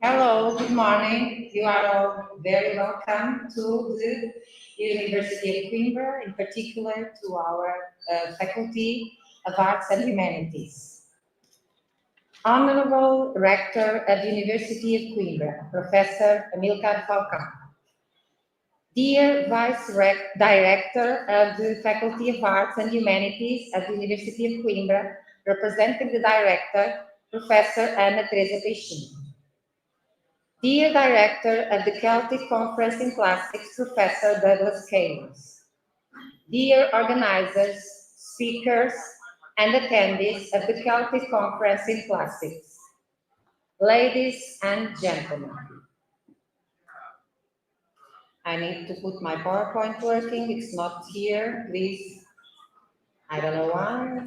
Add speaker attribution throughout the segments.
Speaker 1: Hello, good morning. You are all very welcome to the University of Coimbra, in particular to our Faculty of Arts and Humanities. Honorable Rector of the University of Coimbra, Professor Amilcar Falcão. Dear Director of the Faculty of Arts and Humanities at the University of Coimbra, representing the Director, Professor Ana Teresa Peixinho. Dear Director of the Celtic Conference in Classics, Professor Douglas Caylors. Dear organizers, speakers, and attendees of the Celtic Conference in Classics. Ladies and gentlemen. I need to put my PowerPoint working. It's not here, please. I don't know why.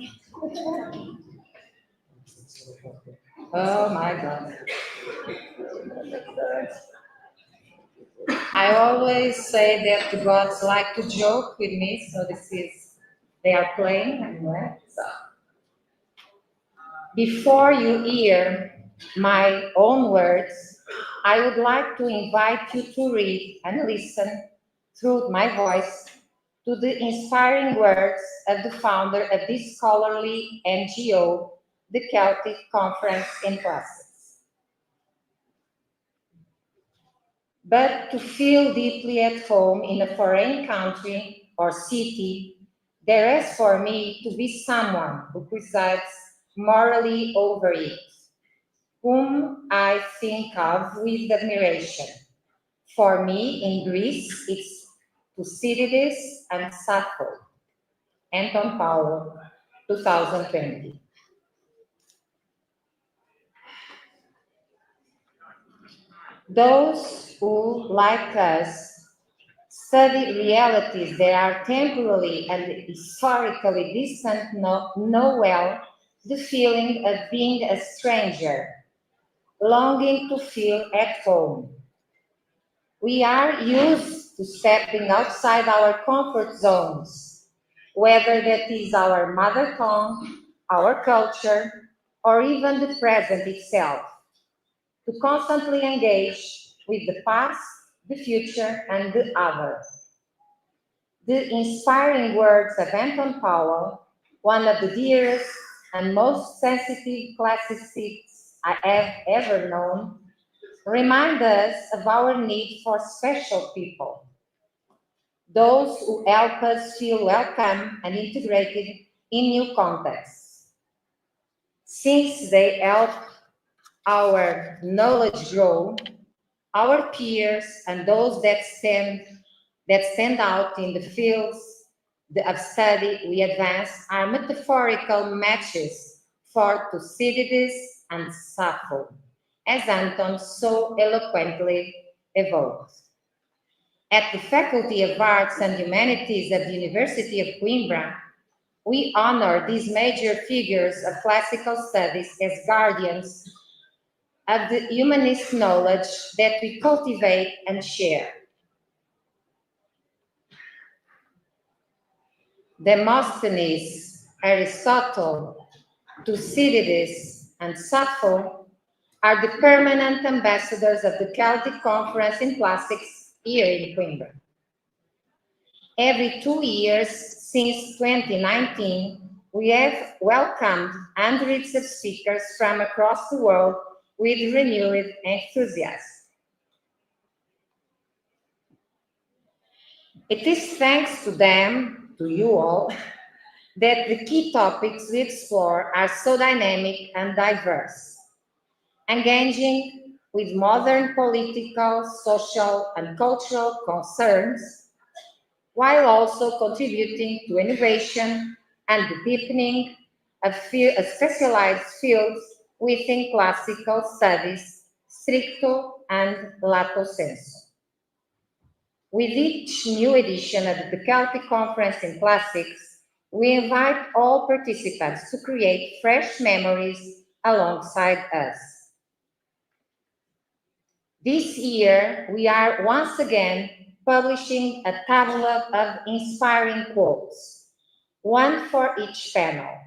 Speaker 1: Oh my God. I always say that the gods like to joke with me, so they are playing anyway. So. Before you hear my own words, I would like to invite you to read and listen through my voice to the inspiring words of the founder of this scholarly NGO, the Celtic Conference in Classics. But to feel deeply at home in a foreign country or city, there is for me to be someone who presides morally over it, whom I think of with admiration. For me, in Greece, it's Thucydides and Sappho, Anton Powell, 2020. Those who, like us, study realities that are temporally and historically distant know well the feeling of being a stranger, longing to feel at home. We are used to stepping outside our comfort zones, whether that is our mother tongue, our culture, or even the present itself, to constantly engage with the past, the future, and the other. The inspiring words of Anton Powell, one of the dearest and most sensitive classicists I have ever known, remind us of our need for special people, those who help us feel welcome and integrated in new contexts. Since they help our knowledge grow, our peers and those that stand out in the fields of study we advance are metaphorical matches for Thucydides and Sappho, as Anton so eloquently evoked. At the Faculty of Arts and Humanities at the University of Coimbra, we honor these major figures of classical studies as guardians of the humanist knowledge that we cultivate and share. Demosthenes, Aristotle, Thucydides, and Sappho are the permanent ambassadors of the Celtic Conference in Classics here in Coimbra. Every 2 years since 2019, we have welcomed hundreds of speakers from across the world with renewed enthusiasm. It is thanks to them, to you all, that the key topics we explore are so dynamic and diverse, engaging with modern political, social, and cultural concerns, while also contributing to innovation and the deepening of specialized fields within classical studies, stricto and lato sensu. With each new edition of the Celtic Conference in Classics, we invite all participants to create fresh memories alongside us. This year, we are once again publishing a tablet of inspiring quotes, one for each panel.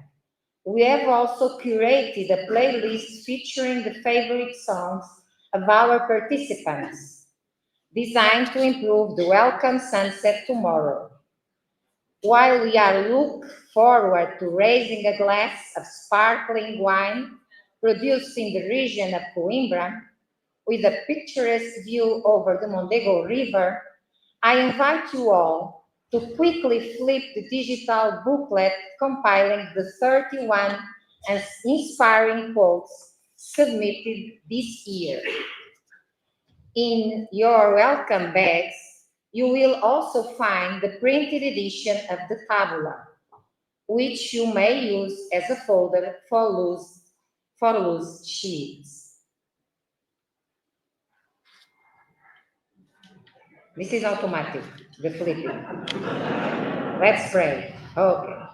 Speaker 1: We have also curated a playlist featuring the favorite songs of our participants, designed to improve the welcome sunset tomorrow. While we are look forward to raising a glass of sparkling wine produced in the region of Coimbra, with a picturesque view over the Mondego River, I invite you all to quickly flip the digital booklet compiling the 31 inspiring quotes submitted this year. In your welcome bags, you will also find the printed edition of the tabula, which you may use as a folder for loose sheets. This is automatic, the flipping. Let's pray. Okay.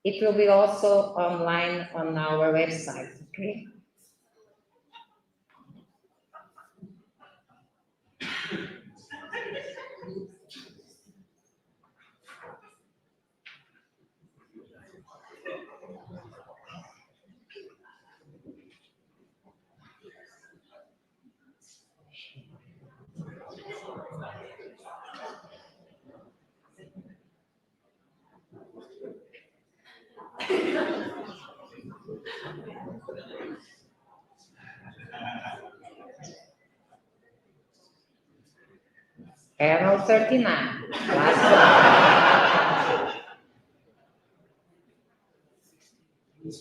Speaker 1: It will be also online on our website, okay? Panel 39. Last one.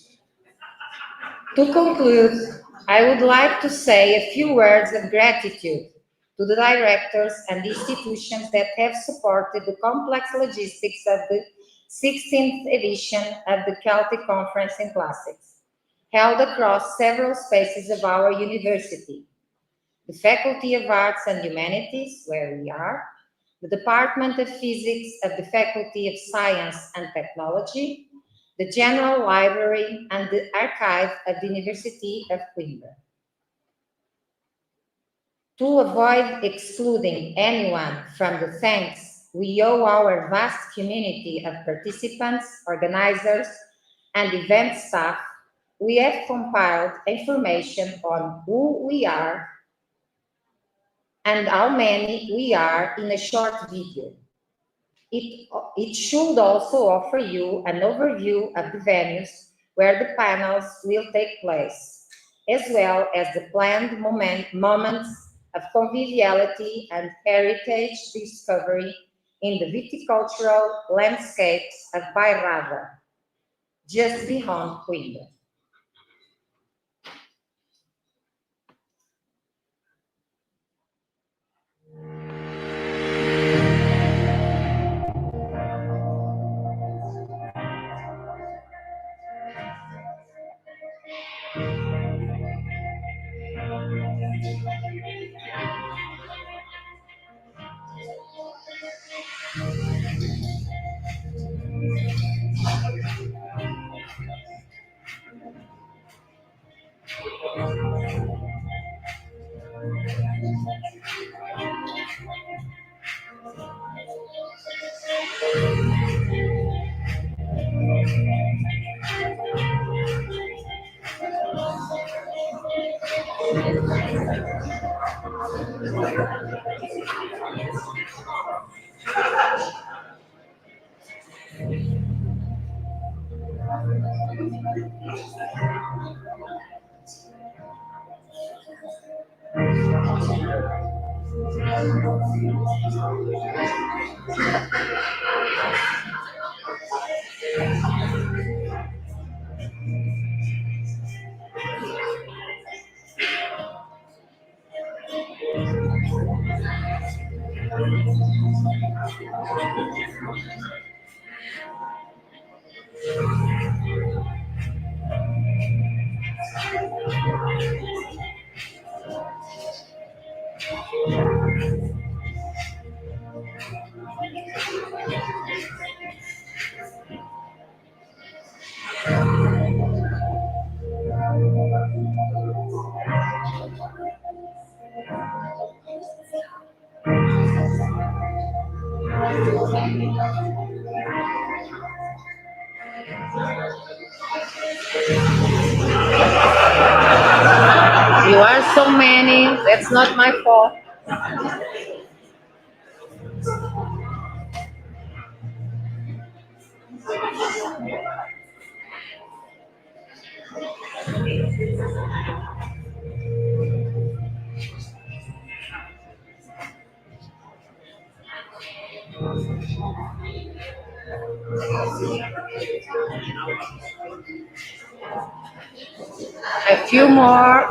Speaker 1: To conclude, I would like to say a few words of gratitude to the directors and institutions that have supported the complex logistics of the 16th edition of the Celtic Conference in Classics, held across several spaces of our university. The Faculty of Arts and Humanities, where we are, the Department of Physics of the Faculty of Science and Technology, the General Library, and the Archive of the University of Coimbra. To avoid excluding anyone from the thanks, we owe our vast community of participants, organizers, and event staff. We have compiled information on who we are and how many we are in a short video. It should also offer you an overview of the venues where the panels will take place, as well as the planned moments of conviviality and heritage discovery in the viticultural landscapes of Bairrada, just beyond Coimbra. You are so many. That's not my fault. A few more.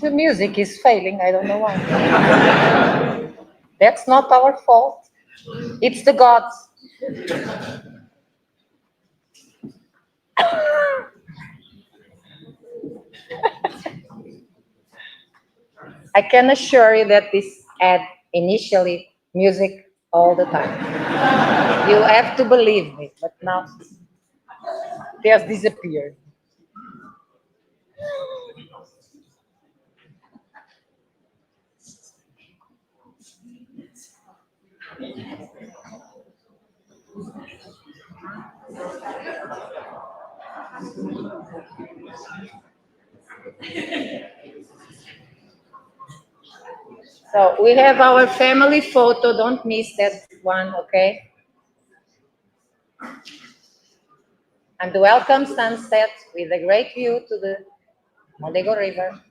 Speaker 1: The music is failing. I don't know why. That's not our fault. It's the gods. I can assure you that this had initially music all the time. You have to believe me, but now it has disappeared. So we have our family photo. Don't miss that one, okay? And the welcome sunset with a great view to the Mondego River.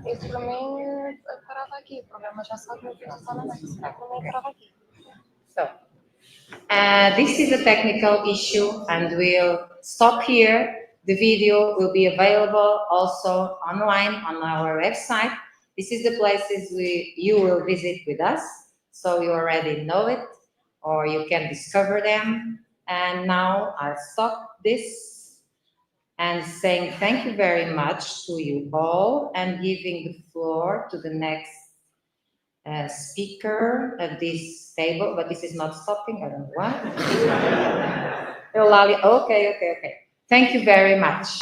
Speaker 2: Isso para mim, eu parava aqui. O programa já sabe o que está falando aqui. Para mim, eu parava aqui.
Speaker 1: So, this is a technical issue and we'll stop here. The video will be available also online on our website. This is the places you will visit with us, so you already know it, or you can discover them. And now I'll stop this and saying thank you very much to you all and giving the floor to the next speaker at this table, but this is not stopping, I don't know why. Okay. Thank you very much.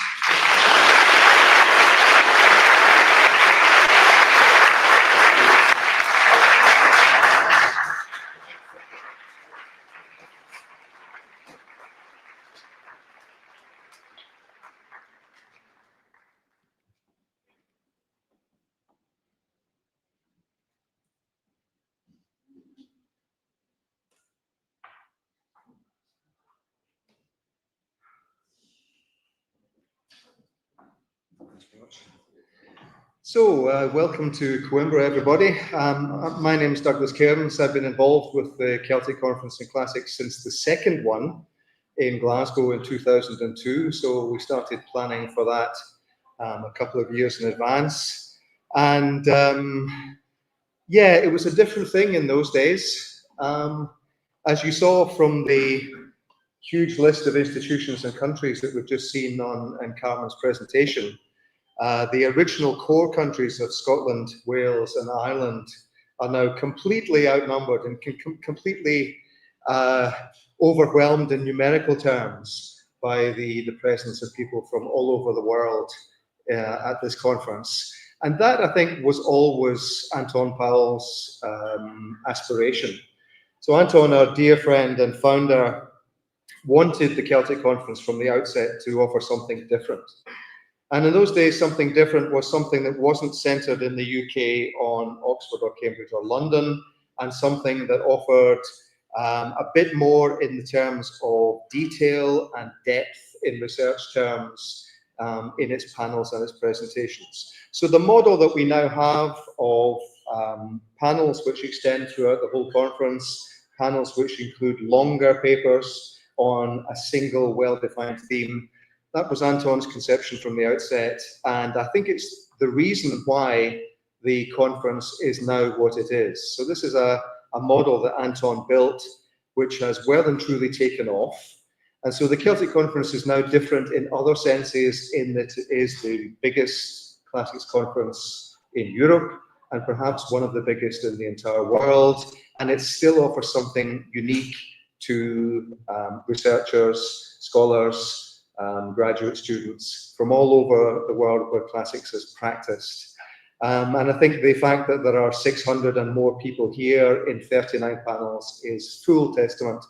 Speaker 3: Welcome to Coimbra, everybody. My name is Douglas Cairns. I've been involved with the Celtic Conference in Classics since the second one in Glasgow in 2002. So we started planning for that a couple of years in advance. And yeah, it was a different thing in those days. As you saw from the huge list of institutions and countries that we've just seen in Carmen's presentation, the original core countries of Scotland, Wales, and Ireland are now completely outnumbered and completely overwhelmed in numerical terms by the presence of people from all over the world at this conference. And that, I think, was always Anton Powell's aspiration. So Anton, our dear friend and founder, wanted the Celtic Conference from the outset to offer something different. And in those days, something different was something that wasn't centered in the UK on Oxford or Cambridge or London, and something that offered a bit more in the terms of detail and depth in research terms in its panels and its presentations. So the model that we now have of panels which extend throughout the whole conference, panels which include longer papers on a single well-defined theme, that was Anton's conception from the outset, and I think it's the reason why the conference is now what it is. So this is a model that Anton built, which has well and truly taken off. And so the Celtic Conference is now different in other senses, in that it is the biggest classics conference in Europe, and perhaps one of the biggest in the entire world. And it still offers something unique to researchers, scholars, graduate students from all over the world where classics is practiced. And I think the fact that there are 600 and more people here in 39 panels is full testament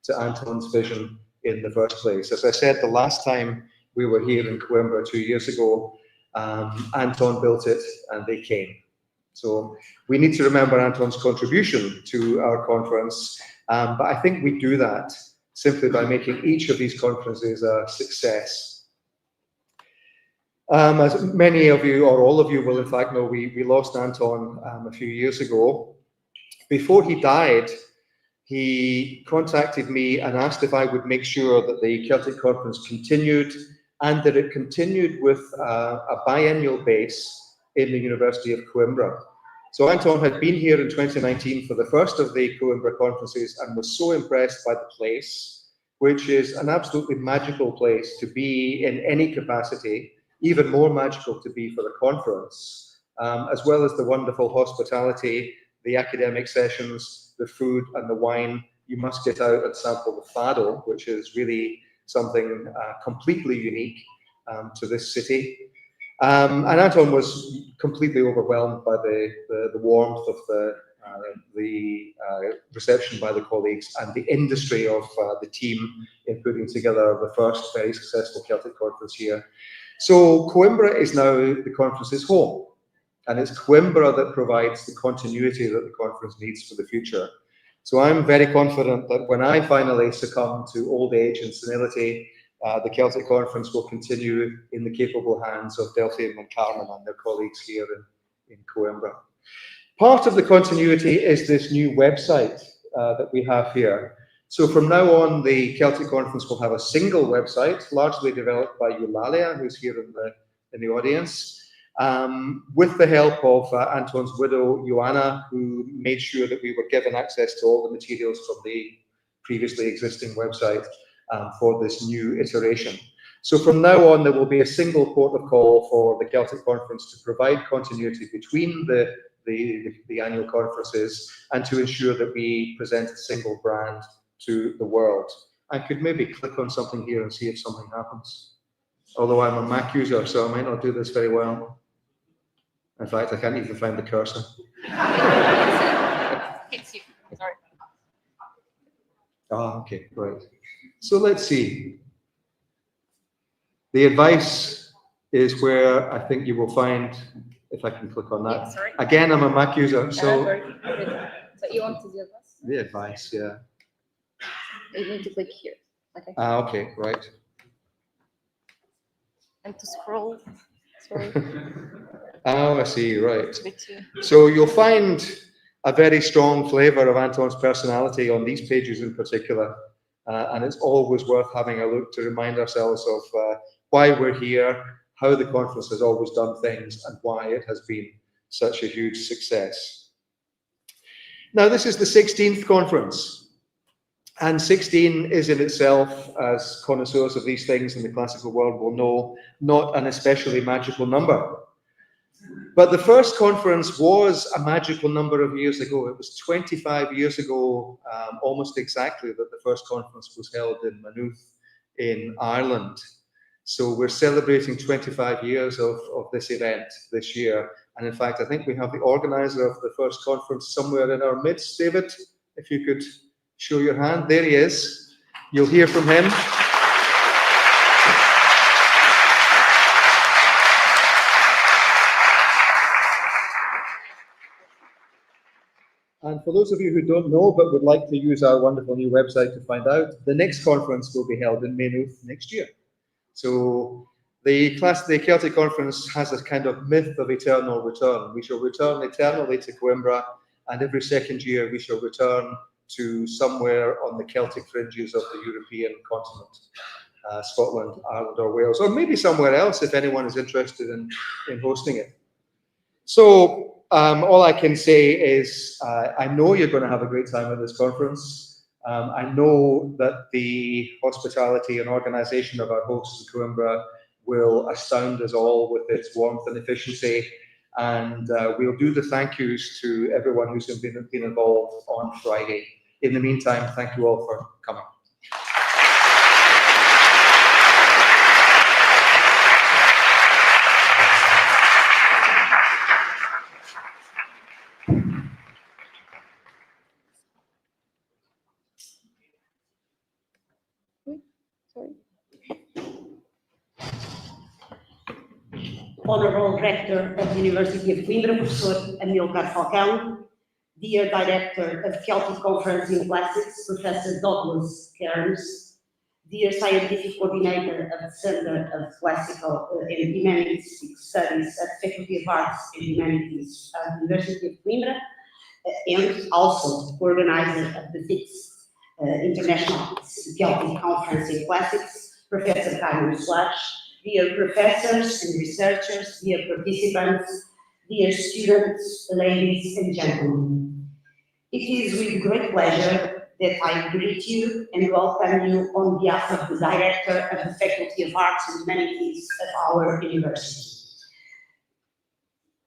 Speaker 3: to Anton's vision in the first place. As I said, the last time we were here in Coimbra 2 years ago, Anton built it and they came. So we need to remember Anton's contribution to our conference, but I think we do that simply by making each of these conferences a success. As many of you, or all of you will in fact know, we lost Anton a few years ago. Before he died, he contacted me and asked if I would make sure that the Celtic Conference continued, and that it continued with a biennial base in the University of Coimbra. So Anton had been here in 2019 for the first of the Coimbra conferences and was so impressed by the place, which is an absolutely magical place to be in any capacity, even more magical to be for the conference, as well as the wonderful hospitality, the academic sessions, the food and the wine. You must get out and sample the fado, which is really something completely unique to this city. And Anton was completely overwhelmed by the warmth of the reception by the colleagues and the industry of the team in putting together the first very successful Celtic conference here. So Coimbra is now the conference's home, and it's Coimbra that provides the continuity that the conference needs for the future. So I'm very confident that when I finally succumb to old age and senility, the Celtic Conference will continue in the capable hands of Delphine and Carmen and their colleagues here in Coimbra. Part of the continuity is this new website that we have here. So from now on, the Celtic Conference will have a single website, largely developed by Eulalia, who's here in the audience, with the help of Anton's widow, Joanna, who made sure that we were given access to all the materials from the previously existing website for this new iteration. So from now on, there will be a single port of call for the Celtic Conference to provide continuity between the annual conferences and to ensure that we present a single brand to the world. I could maybe click on something here and see if something happens. Although I'm a Mac user, so I might not do this very well. In fact, I can't even find the cursor.
Speaker 2: It's you. Sorry.
Speaker 3: Ah, okay, right. So let's see. The advice is where I think you will find, if I can click on that.
Speaker 2: Yeah, sorry.
Speaker 3: Again, I'm a Mac user, so.
Speaker 2: So you want to do this?
Speaker 3: The advice, yeah.
Speaker 2: You need to click here. Okay.
Speaker 3: Ah, okay, right.
Speaker 2: And to scroll. Sorry,
Speaker 3: Oh, I see, right.
Speaker 2: me too.
Speaker 3: So you'll find a very strong flavour of Anton's personality on these pages in particular, and it's always worth having a look to remind ourselves of why we're here, how the conference has always done things, and why it has been such a huge success. Now, this is the 16th conference, and 16 is in itself, as connoisseurs of these things in the classical world will know, not an especially magical number. But the first conference was a magical number of years ago. It was 25 years ago, almost exactly, that the first conference was held in Maynooth in Ireland. So we're celebrating 25 years of this event this year. And in fact, I think we have the organizer of the first conference somewhere in our midst. David, if you could show your hand. There he is. You'll hear from him. And for those of you who don't know but would like to use our wonderful new website to find out, the next conference will be held in Maynooth next year. So the Celtic Conference has a kind of myth of eternal return. We shall return eternally to Coimbra, and every second year we shall return to somewhere on the Celtic fringes of the European continent, Scotland, Ireland or Wales, or maybe somewhere else if anyone is interested in hosting it. So all I can say is I know you're going to have a great time at this conference. I know that the hospitality and organisation of our hosts in Coimbra will astound us all with its warmth and efficiency. And we'll do the thank yous to everyone who's been involved on Friday. In the meantime, thank you all for coming.
Speaker 2: Sorry.
Speaker 4: Honourable Rector of the University of Coimbra, Professor Amilcar Falcão, dear Director of Celtic Conference in Classics, Professor Douglas Cairns, dear Scientific Coordinator of the Centre of Classical and Humanistic Studies at the Faculty of Arts and Humanities at the University of Coimbra, and also organizer of the 6th International Celtic Conference in Classics, Professor Carlos Soares, dear professors and researchers, dear participants, dear students, ladies and gentlemen. It is with great pleasure that I greet you and welcome you on behalf of the Director of the Faculty of Arts and Humanities of our university.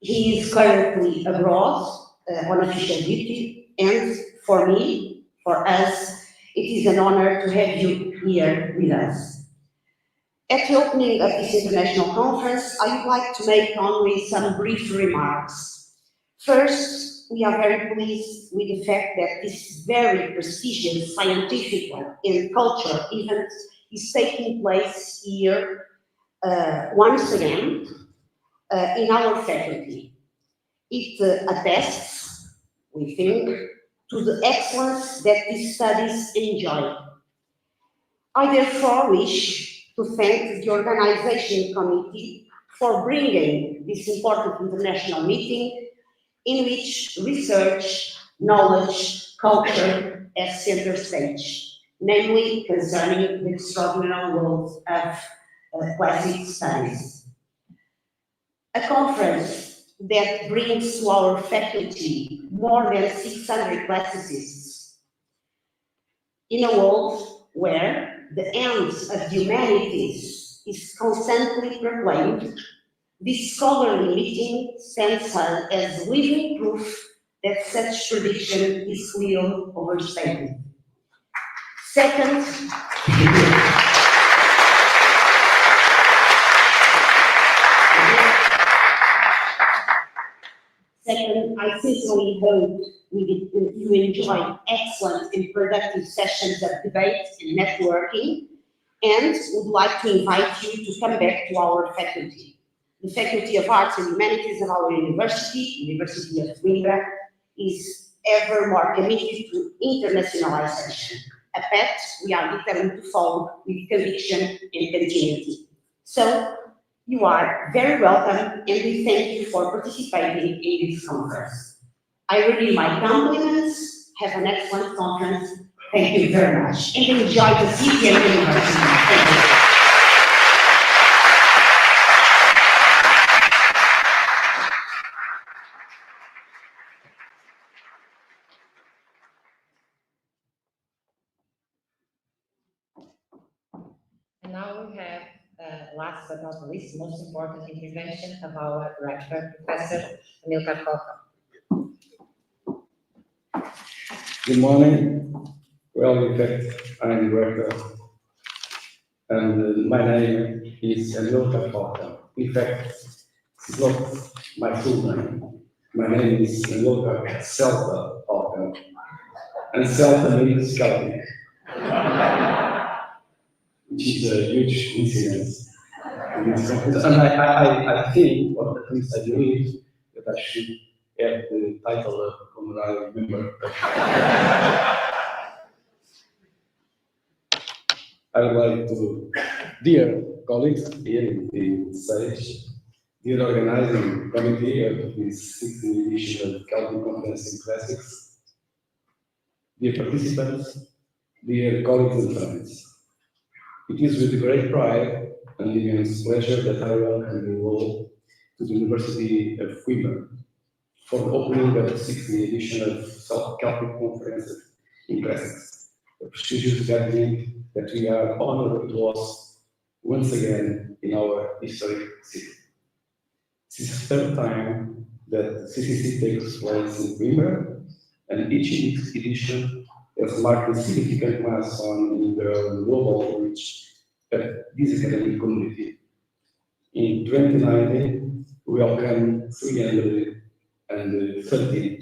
Speaker 4: He is currently abroad on official duty, and for me, for us, it is an honor to have you here with us. At the opening of this international conference, I would like to make only some brief remarks. First, we are very pleased with the fact that this very prestigious scientific and cultural event is taking place here once again in our faculty. It attests, we think, to the excellence that these studies enjoy. I therefore wish to thank the organization committee for bringing this important international meeting in which research, knowledge, culture as center stage, namely concerning the extraordinary world of classic studies. A conference that brings to our faculty more than 600 classicists in a world where the end of the humanities is constantly proclaimed. This scholarly meeting stands as living proof that such tradition is little overstated. Second, I sincerely hope you enjoyed excellent and productive sessions of debate and networking, and would like to invite you to come back to our faculty. The Faculty of Arts and Humanities of our University of Coimbra, is ever more committed to internationalization, a path we are determined to follow with conviction and continuity. So, You are very welcome, and we thank you for participating in this conference. I renew my compliments. Have an excellent conference. Thank you very much, and enjoy the city and the university. Thank you.
Speaker 1: And now we have, last but not least, most important intervention of our rector, Professor Amilcar Falcão.
Speaker 5: Good morning. Well, in fact, I'm the rector, and my name is Amilcar Falcão. In fact, it's not my full name. My name is Amilcar Celta Falcão, and Celta means Celtic, which is a huge coincidence. And I think, or at least I believe, that I should have the title of honorary member. I would like to, dear colleagues here in the stage, dear organizing committee of this 16th edition of Celtic Conference in Classics, dear participants, dear colleagues and friends. It is with great pride and immense pleasure that I welcome you all to the University of Coimbra for the opening of the 16th edition of Celtic Conference in Classics, a prestigious gathering that we are honored to host once again in our historic city. This is the third time that CCC takes place in Coimbra, and each edition has marked a significant milestone in the global reach of this academic community. In 2019, we welcomed 330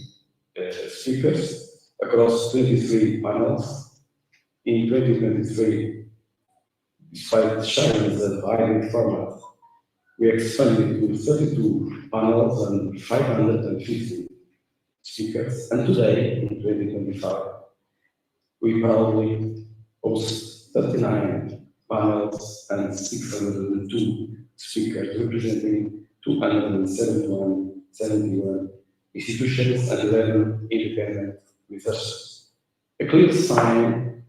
Speaker 5: speakers across 23 panels. In 2023, despite the challenges of hybrid format, we expanded to 32 panels and 550 speakers. And today, in 2025, we proudly host 39 panels and 602 speakers, representing 271 institutions and 11 independent researchers. A clear sign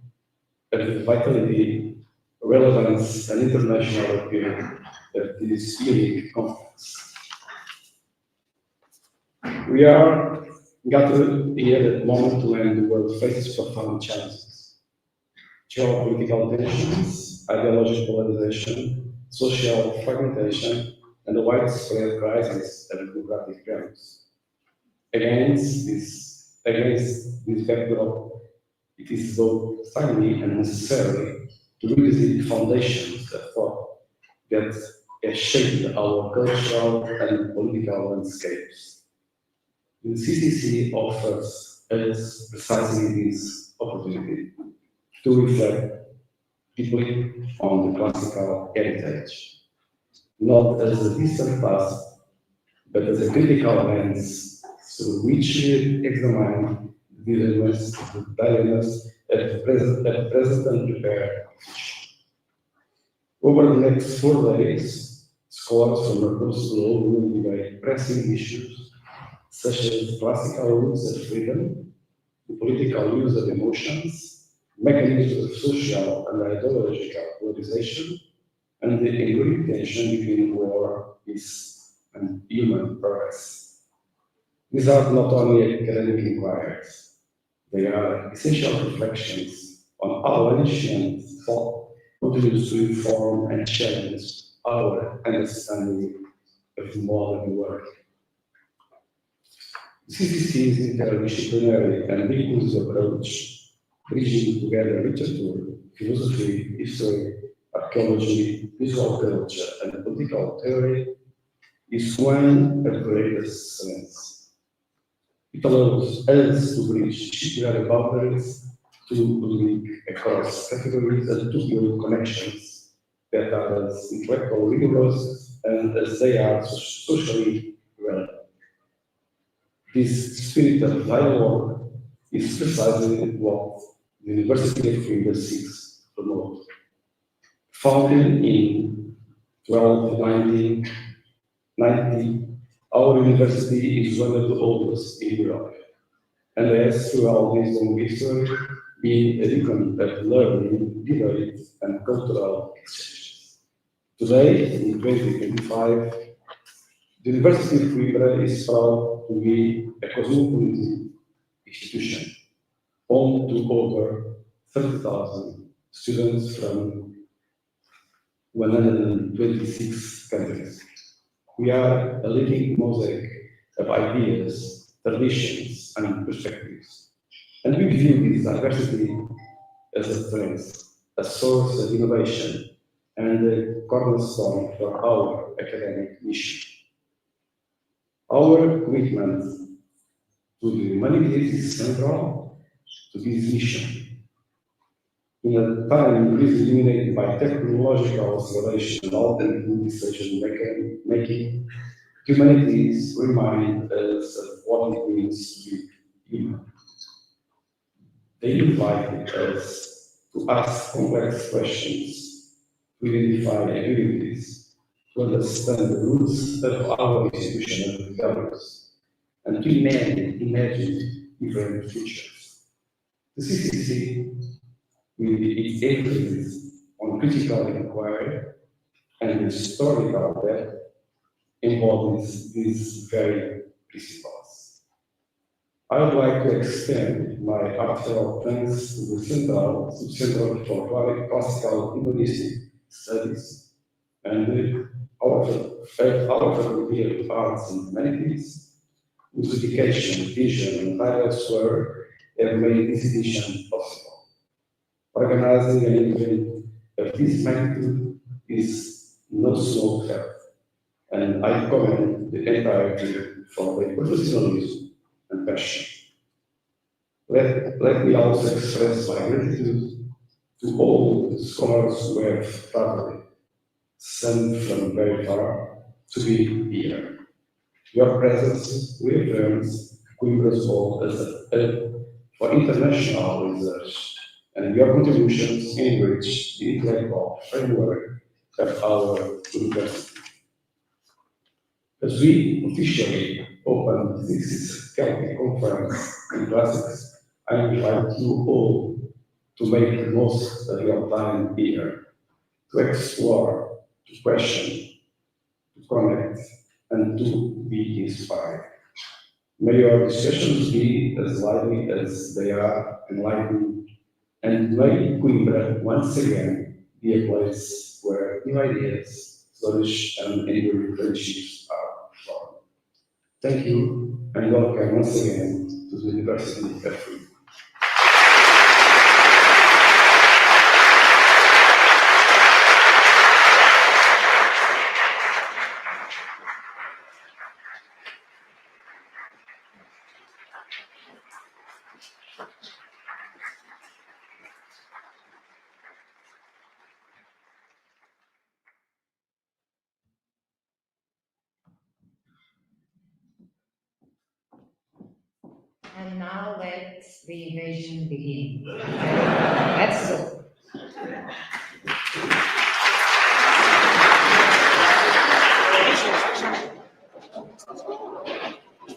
Speaker 5: of the vitality, relevance, and international appeal of this unique conference. We are gathered here at the moment when the world faces profound challenges: geopolitical tensions, ideological polarization, social fragmentation, and the widespread crisis of democratic values. Against this backdrop, it is both timely and necessary to revisit the foundations of thought that have shaped our cultural and political landscapes. The CCC offers us precisely this opportunity to reflect deeply on the classical heritage, not as a distant past, but as a critical lens through which we examine the dilemmas at the present and prepare future. Over the next 4 days, scholars from across the globe will debate pressing issues such as classical roots of freedom, the political use of emotions, mechanisms of social and ideological polarization, and the enduring tension between war, peace, and human progress. These are not only academic inquiries, they are essential reflections on how ancient thought continues to inform and challenge our understanding of the modern world. CCC's interdisciplinary and inclusive approach, bridging together literature, philosophy, history, archaeology, visual culture, and political theory, is one of greatest strengths. It allows us to bridge disciplinary boundaries, to link across categories, and to build connections that are as intellectually rigorous and as they are socially relevant. This spirit of dialogue is precisely what the University of Coimbra seeks to promote. Founded in 1290, our university is one of the oldest in Europe, and has throughout this long history been a beacon of learning, debate, and cultural exchanges. Today, in 2025, the University of Coimbra is proud to be a cosmopolitan institution, home to over 30,000 students from 126 countries. We are a living mosaic of ideas, traditions, and perspectives. And we view this diversity as a strength, a source of innovation, and a cornerstone for our academic mission. Our commitment to the humanities is central to this mission. In a time increasingly dominated by technological acceleration and alternative decision-making, humanities remind us of what it means to be human. They invite us to ask complex questions, to identify abilities, to understand the roots of our institutional values, and to imagine different futures. The CCC, with its emphasis on critical inquiry and historical depth, embodies these very principles. I would like to extend my heartfelt thanks to the Subcentral for Classical Humanistic Studies and our Faculty of Arts and Humanities, whose dedication, vision, and tireless work have made this edition possible. Organizing an event of this magnitude is no small feat, and I commend the entire team for their professionalism and passion. Let me also express my gratitude to all the scholars who have traveled, some from very far, to be here. Your presence reaffirms Coimbra's role as a hub for international research, and your contributions enrich the intellectual framework of our university. As we officially open this Celtic conference in classics, I invite you all to make the most of your time here, to explore, to question, to connect, and to be inspired. May your discussions be as lively as they are enlightening, and may Coimbra once again be a place where new ideas flourish and enduring friendships are formed. Thank you, and welcome once again to the University of Coimbra.
Speaker 1: And now let the invasion begin. Let's go.